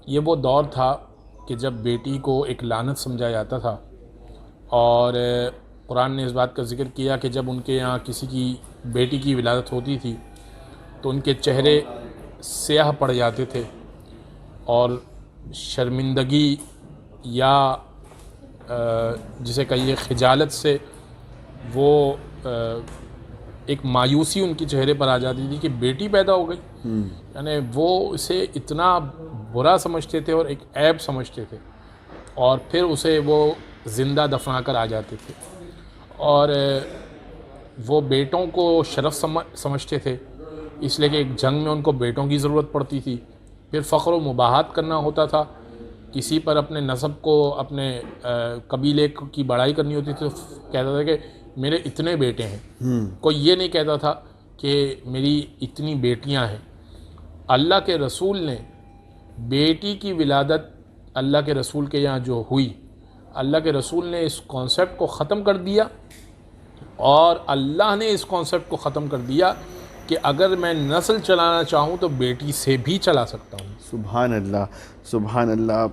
ये वो दौर था कि जब बेटी को एक लानत समझा जाता था। और कुरान ने इस बात का ज़िक्र किया कि जब उनके यहाँ किसी की बेटी की विलादत होती थी तो उनके चेहरे स्याह पड़ जाते थे और शर्मिंदगी या जिसे कहिए खिजालत से वो एक मायूसी उनके चेहरे पर आ जाती थी कि बेटी पैदा हो गई। यानी वो इसे इतना बुरा समझते थे और एक ऐब समझते थे, और फिर उसे वो ज़िंदा दफना कर आ जाते थे। और वो बेटों को शरफ़ समझते थे, इसलिए कि एक जंग में उनको बेटों की ज़रूरत पड़ती थी। फिर फ़ख्र व मुबाहत करना होता था, किसी पर अपने नस्ब को, अपने कबीले की बड़ाई करनी होती थी तो कहता था कि मेरे इतने बेटे हैं। कोई ये नहीं कहता था कि मेरी इतनी बेटियां हैं। अल्लाह के रसूल ने बेटी की विलादत अल्लाह के रसूल के यहाँ जो हुई, अल्लाह के रसूल ने इस कॉन्सेप्ट को ख़त्म कर दिया, और अल्लाह ने इस कॉन्सेप्ट को ख़त्म कर दिया कि अगर मैं नस्ल चलाना चाहूँ तो बेटी से भी चला सकता हूँ। सुभान अल्लाह, सुभान अल्लाह।